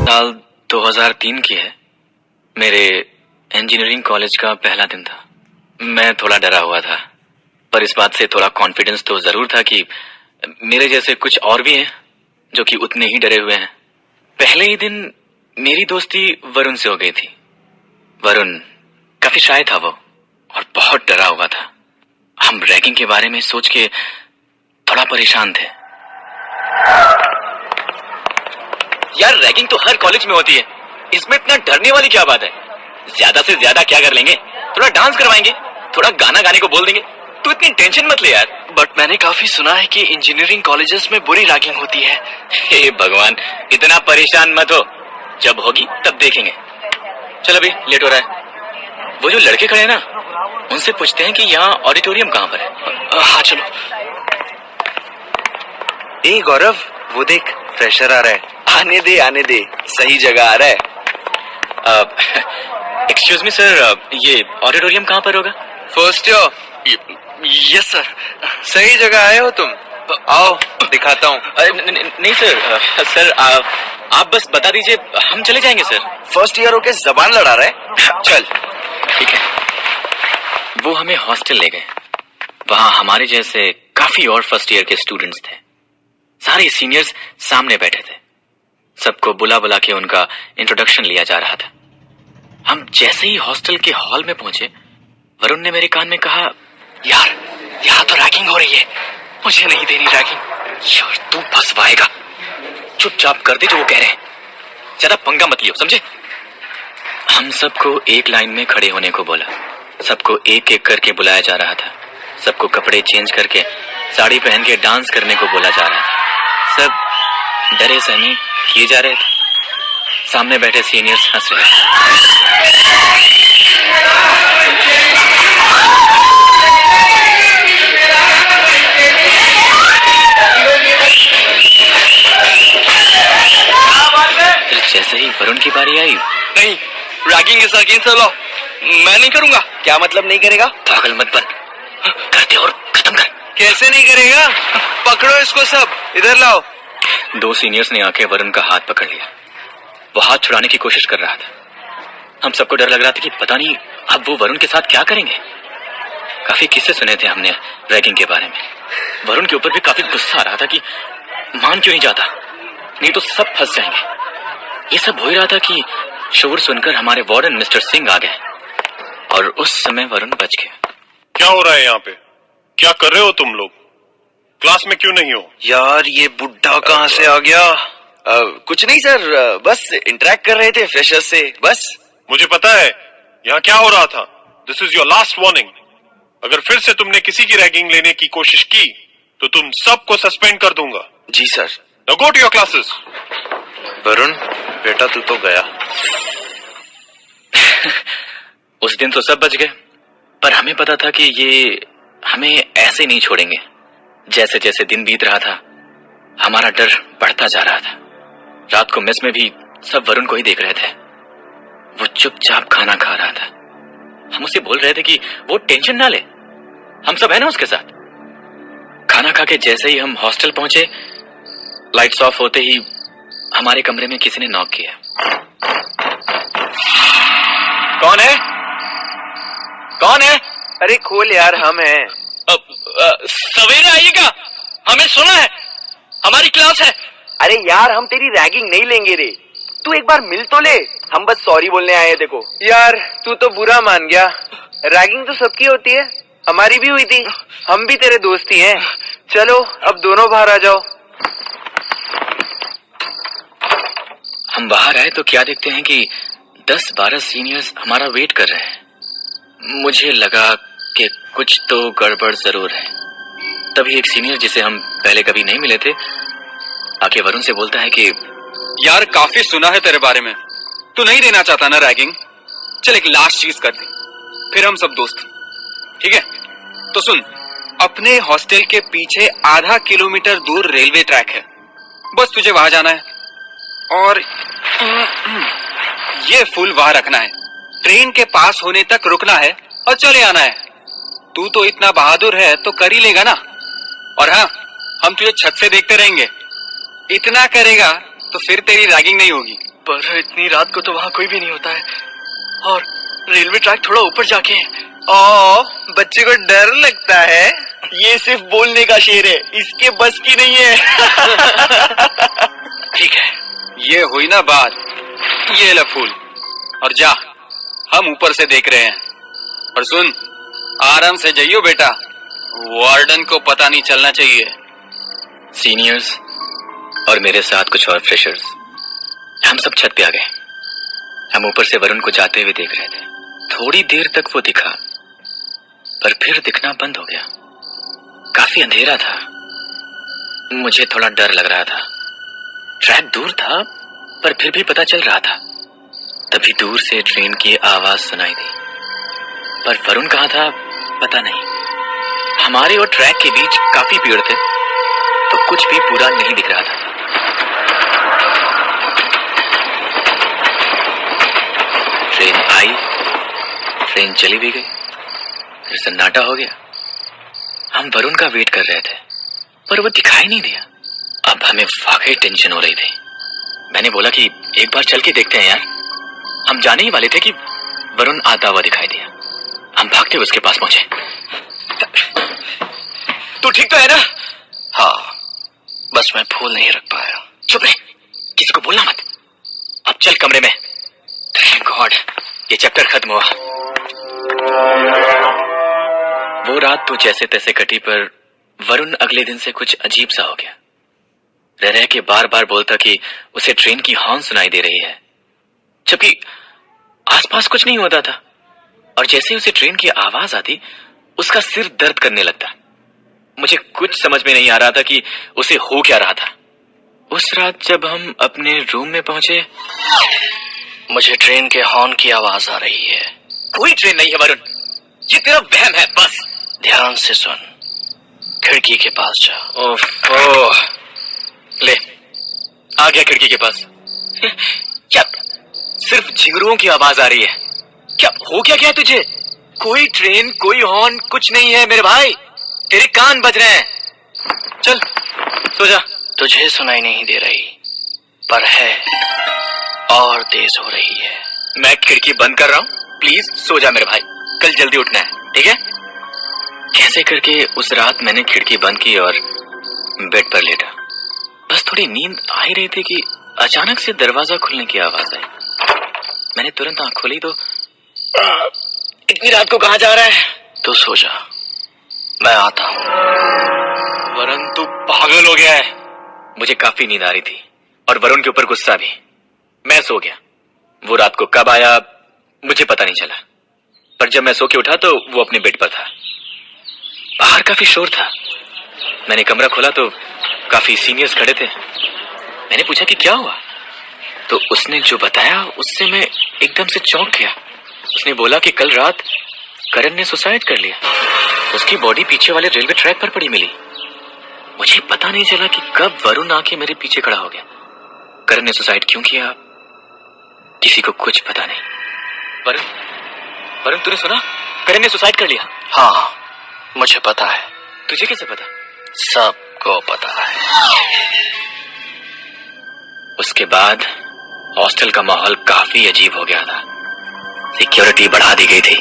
साल 2003 की है। मेरे इंजीनियरिंग कॉलेज का पहला दिन था। मैं थोड़ा डरा हुआ था, पर इस बात से थोड़ा कॉन्फिडेंस तो जरूर था कि मेरे जैसे कुछ और भी हैं जो कि उतने ही डरे हुए हैं। पहले ही दिन मेरी दोस्ती वरुण से हो गई थी। वरुण काफी शाय था वो, और बहुत डरा हुआ था। हम रैगिंग के बारे में सोच के थोड़ा परेशान थे। यार, रैगिंग तो हर कॉलेज में होती है, इसमें इतना डरने वाली क्या बात है? ज्यादा से ज्यादा क्या कर लेंगे? थोड़ा डांस करवाएंगे, थोड़ा गाना गाने को बोल देंगे। तू इतनी टेंशन मत ले यार। बट मैंने काफी सुना है कि इंजीनियरिंग कॉलेजेस में बुरी रैगिंग होती है। हे भगवान, इतना परेशान मत हो, जब होगी तब देखेंगे। चल, अभी लेट हो रहा है। वो जो लड़के खड़े हैं ना, उनसे पूछते हैं कि यहाँ ऑडिटोरियम कहाँ पर है। हाँ चलो। ए गौरव, वो देख फ्रेशर आ रहा है। आने दे, सही जगह आ रहा है। एक्सक्यूज मी सर, ये ऑडिटोरियम कहाँ पर होगा? First year. यस सर, सही जगह आए हो तुम। आओ दिखाता हूँ। नहीं सर, सर आप बस बता दीजिए, हम चले जाएंगे सर। फर्स्ट ईयर होके जबान लड़ा रहा है। चल ठीक है। वो हमें हॉस्टल ले गए। वहां हमारे जैसे काफी और फर्स्ट ईयर के स्टूडेंट्स थे। सारे सीनियर्स सामने बैठे थे। सबको बुला बुला के उनका इंट्रोडक्शन लिया जा रहा था। हम जैसे ही हॉस्टल के हॉल में पहुंचे, वरुण ने मेरे कान में कहा, यार, यहाँ तो रैगिंग हो रही है, मुझे नहीं देनी रैगिंग। यार, तू फंसवाएगा। चुपचाप कर दे जो वो कह रहे हैं, ज्यादा पंगा मत लियो, समझे? हम सबको एक लाइन में खड़े होने को बोला। सबको एक एक करके बुलाया जा रहा था। सबको कपड़े चेंज करके साड़ी पहन के डांस करने को बोला जा रहा था। सब डरे सहमे किए जा रहे थे। सामने बैठे सीनियर्स हंस रहे थे। जैसे ही वरुण की बारी आई, नहीं, ragging is against the law. मैं नहीं करूंगा। क्या मतलब नहीं करेगा? पागल मत बन, करते और खत्म कर। कैसे नहीं करेगा? पकड़ो इसको सब, इधर लाओ। दो सीनियर्स ने आके वरुण का हाथ पकड़ लिया। वो हाथ छुड़ाने की कोशिश कर रहा था। हम सबको डर लग रहा था कि पता नहीं अब वो वरुण के साथ क्या करेंगे। काफी किस्से सुने थे हमने रैगिंग के बारे में। वरुण के ऊपर भी काफी गुस्सा आ रहा था कि मान क्यों नहीं जाता, नहीं तो सब फंस जाएंगे। ये सब हो ही रहा था कि शोर सुनकर हमारे वार्डन मिस्टर सिंह आ गए, और उस समय वरुण बच गया। क्या हो रहा है यहाँ पे? क्या कर रहे हो तुम लोग? क्लास में क्यों नहीं हो? यार, ये बुड्ढा कहाँ से आ गया? कुछ नहीं सर, बस इंटरेक्ट कर रहे थे फ्रेशर्स से, बस। मुझे पता है यहाँ क्या हो रहा था। This is your last warning. अगर फिर से तुमने किसी की रैगिंग लेने की कोशिश की तो तुम सबको सस्पेंड कर दूंगा। जी sir. Now go to your classes. Varun बेटा, तू तो गया। उस दिन तो सब बच गए, पर हमें पता था कि ये हमें ऐसे नहीं छोड़ेंगे। जैसे जैसे दिन बीत रहा था, हमारा डर बढ़ता जा रहा था। रात को मेस में भी सब वरुण को ही देख रहे थे। वो चुपचाप खाना खा रहा था। हम उसे बोल रहे थे कि वो टेंशन ना ले, हम सब है ना उसके साथ। खाना खा के जैसे ही हम हॉस्टल पहुंचे, लाइट्स ऑफ होते ही हमारे कमरे में किसी ने नॉक किया। कौन है? कौन है? अरे खोल यार, हम हैं। सवेरे आइएगा, हमें सुना है, हमारी क्लास है। अरे यार, हम तेरी रैगिंग नहीं लेंगे रे, तू एक बार मिल तो ले। हम बस सॉरी बोलने आए हैं। देखो यार, तू तो बुरा मान गया। रैगिंग तो सबकी होती है, हमारी भी हुई थी। हम भी तेरे दोस्त ही हैं। चलो अब दोनों बाहर आ जाओ। हम बाहर आए तो क्या देखते हैं कि 10-12 सीनियर्स हमारा वेट कर रहे हैं। मुझे लगा कि कुछ तो गड़बड़ जरूर है। तभी एक सीनियर, जिसे हम पहले कभी नहीं मिले थे, आके वरुण से बोलता है कि यार, काफी सुना है तेरे बारे में, तू नहीं देना चाहता ना रैगिंग। चल एक लास्ट चीज कर दे, फिर हम सब दोस्त, ठीक है? तो सुन, अपने हॉस्टल के पीछे आधा किलोमीटर दूर रेलवे ट्रैक है। बस तुझे वहां जाना है और ये फुल वहां रखना है। ट्रेन के पास होने तक रुकना है और चले आना है। तू तो इतना बहादुर है तो कर ही लेगा ना। और हाँ, हम तुझे छत से देखते रहेंगे। इतना करेगा तो फिर तेरी रैगिंग नहीं होगी। पर इतनी रात को तो वहाँ कोई भी नहीं होता है, और रेलवे ट्रैक थोड़ा ऊपर जाके है। ओ, बच्चे को डर लगता है? ये सिर्फ बोलने का शेर है, इसके बस की नहीं है। ठीक है, ये हुई ना बात। ये ले फूल और जा, हम ऊपर से देख रहे हैं। और सुन, आराम से जाइयो बेटा, वार्डन को पता नहीं चलना चाहिए। सीनियर्स और मेरे साथ कुछ और फ्रेशर्स, हम सब छत पे आ गए। हम ऊपर से वरुण को जाते हुए देख रहे थे। थोड़ी देर तक वो दिखा, पर फिर दिखना बंद हो गया। काफी अंधेरा था, मुझे थोड़ा डर लग रहा था। ट्रैक दूर था, पर फिर भी पता चल रहा था। तभी दूर से ट्रेन की आवाज सुनाई दी, पर वरुण कहाँ था पता नहीं। हमारे और ट्रैक के बीच काफी पेड़ थे, तो कुछ भी पूरा नहीं दिख रहा था। ट्रेन आई, ट्रेन चली भी गई, फिर सन्नाटा हो गया। हम वरुण का वेट कर रहे थे, पर वो दिखाई नहीं दिया। अब हमें वाकई टेंशन हो रही थी। मैंने बोला कि एक बार चल के देखते हैं यार। हम जाने ही वाले थे कि वरुण आता हुआ दिखाई दिया। हम भागते हुए उसके पास पहुंचे। तू ठीक तो है ना? हाँ, बस मैं फूल नहीं रख पाया। चुप रहे, किसी को बोलना मत। अब चल कमरे में। थैंक गॉड, ये चैप्टर खत्म हुआ। वो रात तो जैसे तैसे कटी, पर वरुण अगले दिन से कुछ अजीब सा हो गया। रह के बार बार बोलता कि उसे ट्रेन की हॉर्न सुनाई दे रही है, जबकि आसपास कुछ नहीं होता था। और जैसे उसे ट्रेन की आवाज आती, उसका सिर दर्द करने लगता। मुझे कुछ समझ में नहीं आ रहा था कि उसे हो क्या रहा था। उस रात जब हम अपने रूम में पहुंचे, मुझे ट्रेन के हॉर्न की आवाज आ रही है। कोई ट्रेन नहीं है वरुण, ये तेरा वहम है बस। ध्यान से सुन, खिड़की के पास जा। ओह, ले आ गया खिड़की के पास। क्या सिर्फ झिंगुरों की आवाज आ रही है? क्या हो क्या तुझे? कोई ट्रेन, कोई हॉर्न, कुछ नहीं है मेरे भाई। तेरे कान बज रहे हैं। चल सो जा। तुझे सुनाई नहीं दे रही, पर है और तेज हो रही है। मैं खिड़की बंद कर रहा हूँ, प्लीज सो जा मेरे भाई, कल जल्दी उठना है, ठीक है? कैसे करके उस रात मैंने खिड़की बंद की और बेड पर लेटा। बस थोड़ी नींद आ ही रही थी कि अचानक से दरवाजा खुलने की आवाज आई। मैंने तुरंत आंख खोली तो इतनी रात को कहाँ जा रहा है? तू सो जा, मैं आता हूँ। वरुण तू पागल हो गया है। मुझे काफी नींद आ रही थी और वरुण के ऊपर गुस्सा भी। मैं सो गया। वो रात को कब आया मुझे पता नहीं चला, पर जब मैं सो के उठा तो वो अपने बेड पर था। बाहर काफी शोर था। मैंने कमरा खोला तो काफी सीनियर्स खड़े थे। मैंने पूछा कि क्या हुआ, तो उसने जो बताया उससे मैं एकदम से चौंक गया। उसने बोला कि कल रात करण ने सुसाइड कर लिया। उसकी बॉडी पीछे वाले रेलवे ट्रैक पर पड़ी मिली। मुझे पता नहीं चला कि कब वरुण आके मेरे पीछे खड़ा हो गया। करण ने सुसाइड क्यों किया, किसी को कुछ पता नहीं। वरुण, वरुण तूने सुना? करण ने सुसाइड कर लिया। हाँ, मुझे पता है। तुझे कैसे पता? सबको पता है। उसके बाद हॉस्टल का माहौल काफी अजीब हो गया था। सिक्योरिटी बढ़ा दी गई थी।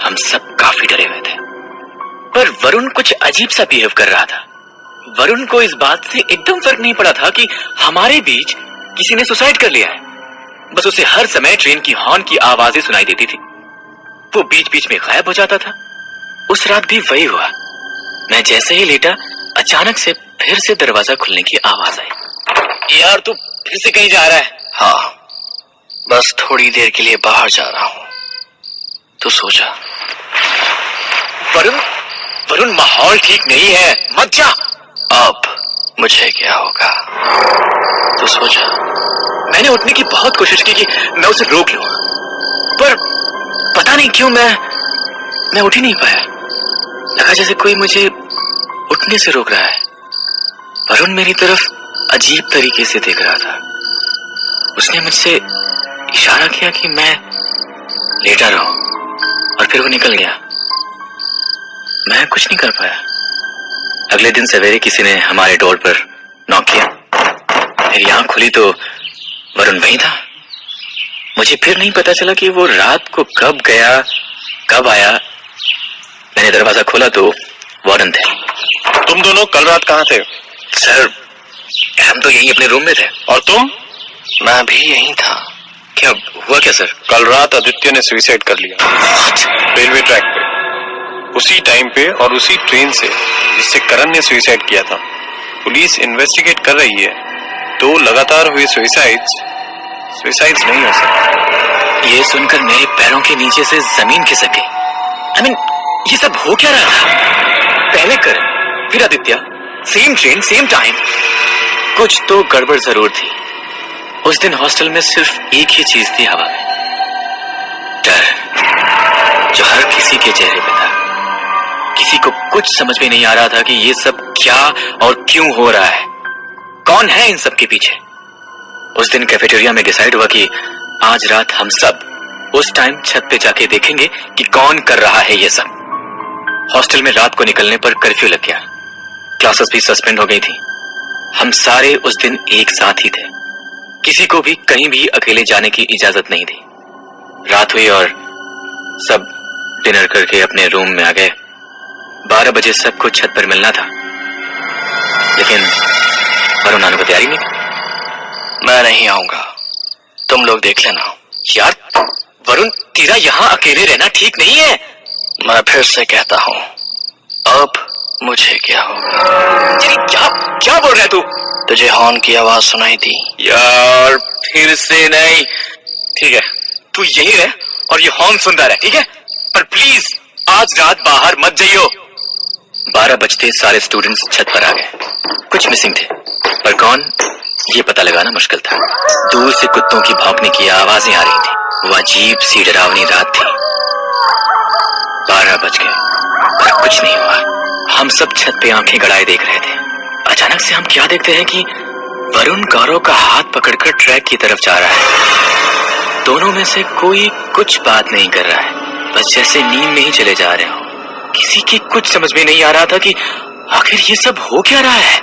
हम सब काफी डरे हुए थे, पर वरुण कुछ अजीब सा बिहेव कर रहा था। वरुण को इस बात से एकदम फर्क नहीं पड़ा था कि हमारे बीच किसी ने सुसाइड कर लिया है। बस उसे हर समय ट्रेन की हॉर्न की आवाजें सुनाई देती थी। वो बीच बीच में गायब हो जाता था। उस रात भी वही हुआ। मैं जैसे ही लेटा, अचानक से फिर से दरवाजा खुलने की आवाज आई। यार तू फिर से कहीं जा रहा है? हाँ, बस थोड़ी देर के लिए बाहर जा रहा हूँ, तू सो जा। वरुण, वरुण माहौल ठीक नहीं है, मत जा। अब मुझे क्या होगा, तू सो जा। मैंने उठने की बहुत कोशिश की कि मैं उसे रोक लूं, पर पता नहीं क्यों मैं उठ ही नहीं पाया। लगा जैसे कोई मुझे उठने से रोक रहा है। वरुण मेरी तरफ अजीब तरीके से देख रहा था। उसने मुझसे इशारा किया कि मैं लेटा रहूं, और फिर वो निकल गया। मैं कुछ नहीं कर पाया। अगले दिन सवेरे किसी ने हमारे डोर पर नॉक किया। मेरी आंख खुली तो वरुण वहीं था। मुझे फिर नहीं पता चला कि वो रात को कब गया, कब आया। मैंने दरवाजा खोला तो वार्डन थे। तुम दोनों कल रात कहाँ थे? सर, हम तो यहीं अपने रूम में थे। और तुम? मैं भी यहीं था। क्या हुआ क्या सर? कल रात आदित्य ने सुसाइड कर लिया रेलवे ट्रैक पे, उसी टाइम पे और उसी ट्रेन से जिससे करण ने सुसाइड किया था। पुलिस इन्वेस्टिगेट कर रही है, तो लगातार हुए सुसाइड्स नहीं हो सकते। ये सुनकर मेरे पैरों के नीचे से जमीन खिसक गई। I mean, ये सब हो क्या रहा था? पहले करण, फिर Aditya, same train, same time. कुछ तो गड़बड़ जरूर थी। उस दिन हॉस्टल में सिर्फ एक ही चीज थी हवा में, डर, जो हर किसी के चेहरे पे था। किसी को कुछ समझ में नहीं आ रहा था कि ये सब क्या और क्यों हो रहा है, कौन है इन सब के पीछे। उस दिन कैफेटेरिया में डिसाइड हुआ कि आज रात हम सब उस टाइम छत पे जाके देखेंगे कि कौन कर रहा है ये सब। हॉस्टल में रात को निकलने पर कर्फ्यू लग गया, क्लासेस भी सस्पेंड हो गई थी। हम सारे उस दिन एक साथ ही थे, किसी को भी कहीं भी अकेले जाने की इजाजत नहीं थी। रात हुई और सब डिनर करके अपने रूम में आ गए। 12 बजे सबको छत पर मिलना था, लेकिन वरुण आने को तैयारी नहीं थी। मैं नहीं आऊंगा, तुम लोग देख लेना। यार वरुण, तेरा यहाँ अकेले रहना ठीक नहीं है। मैं फिर से कहता हूँ, अब मुझे क्या होगा? क्या बोल रहा है तू? तुझे हॉर्न की आवाज सुनाई दी? यार फिर से नहीं। ठीक है, तू यही रह और ये हॉर्न सुनता रह, ठीक है? पर प्लीज आज रात बाहर मत जाइयो। 12 बजते सारे स्टूडेंट्स छत पर आ गए। कुछ मिसिंग थे, पर कौन ये पता लगाना मुश्किल था। दूर से कुत्तों की भौंकने की आवाजें आ रही थी। वो अजीब सी डरावनी रात थी। 12 बज गए पर कुछ नहीं हुआ। हम सब छत पे आंखें गड़ाए देख रहे थे। अचानक से हम क्या देखते हैं कि वरुण गौरव का हाथ पकड़कर ट्रैक की तरफ जा रहा है। दोनों में से कोई कुछ बात नहीं कर रहा है, बस जैसे नींद में ही चले जा रहे हो। किसी की कुछ समझ में नहीं आ रहा था कि आखिर ये सब हो क्या रहा है।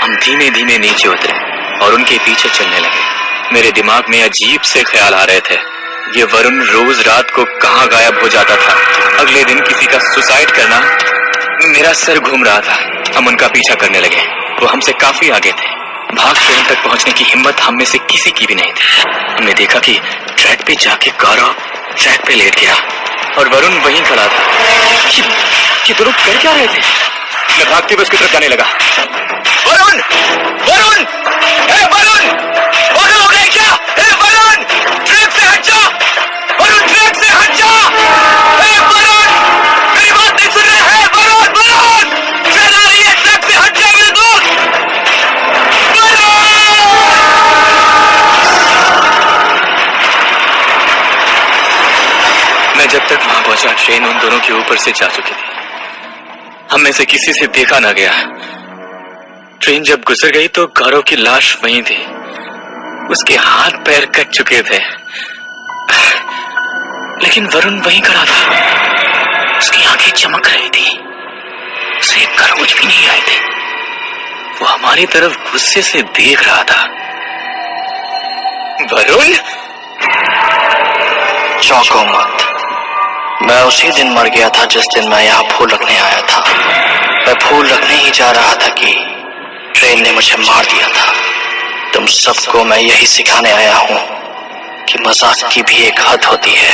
हम धीमे धीमे नीचे उतरे और उनके पीछे चलने लगे। मेरे दिमाग में अजीब से ख्याल आ रहे थे। ये वरुण रोज रात को कहाँ गायब हो जाता था, अगले दिन किसी का सुसाइड करना। मेरा सर घूम रहा था। हम उनका पीछा करने लगे। वो हमसे काफी आगे थे। भाग ट्रेन तक पहुंचने की हिम्मत हम में से किसी की भी नहीं थी। हमने देखा कि ट्रैक पे जाके गौरव ट्रैक पे लेट गया और वरुण वहीं खड़ा था। कि दोनों कर क्या रहे थे? मैं भागते हुए उसकी तरफ जाने लगा। वरुण! वरुण! ए वरुण! वरुण हो गया क्या? ए वरुण! ट्रैक से हट जा! वरुण ट्रैक से हट जा! ए वरुण! मेरी बात नहीं सुन रहे हैं? वरुण! वरुण! ट्रेन आ रही है, ट्रैक से हट जा मेरे दोस्त! मैं जब तक वहां पहुंचा, ट्रेन उन दोनों के ऊपर से जा चुकी थी। हम में से किसी से देखा ना गया। ट्रेन जब गुजर गई तो गौरव की लाश वहीं थी। उसके हाथ पैर कट चुके थे, लेकिन वरुण वहीं खड़ा था। उसकी आंखें चमक रही थी, उसे खरोच भी नहीं आए थे। वो हमारी तरफ गुस्से से देख रहा था। वरुण! चौंको मत, मैं उसी दिन मर गया था जिस दिन मैं यहाँ फूल रखने आया था। मैं फूल रखने ही जा रहा था कि ट्रेन ने मुझे मार दिया था। तुम सबको मैं यही सिखाने आया हूँ कि मजाक की भी एक हद होती है।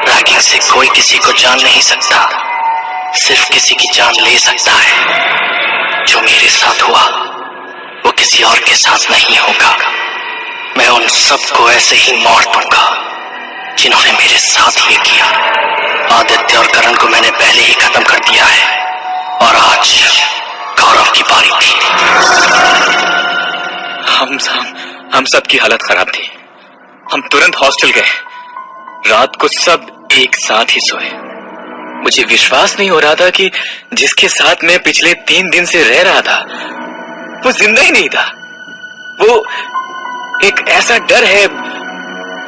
रैगिंग से कोई किसी को जान नहीं सकता, सिर्फ किसी की जान ले सकता है। जो मेरे साथ हुआ वो किसी और के साथ नहीं होगा। मैं उन सबको ऐसे ही मार दूंगा जिन्होंने मेरे साथ ये किया। आदित्य और करण को मैंने पहले ही खत्म कर दिया है और आज गौरव की बारी थी। हम सब की हालत खराब थी। हम तुरंत हॉस्टल गए। रात को सब एक साथ ही सोए। मुझे विश्वास नहीं हो रहा था कि जिसके साथ मैं पिछले 3 दिन से रह रहा था वो जिंदा ही नहीं था। वो एक ऐसा डर है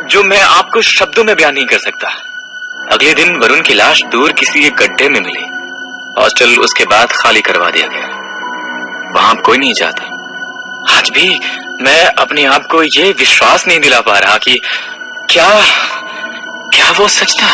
जो मैं आपको शब्दों में बयान नहीं कर सकता। अगले दिन वरुण की लाश दूर किसी एक गड्ढे में मिली। हॉस्टल उसके बाद खाली करवा दिया गया। वहां कोई नहीं जाता। आज भी मैं अपने आप को ये विश्वास नहीं दिला पा रहा कि क्या क्या वो सच था।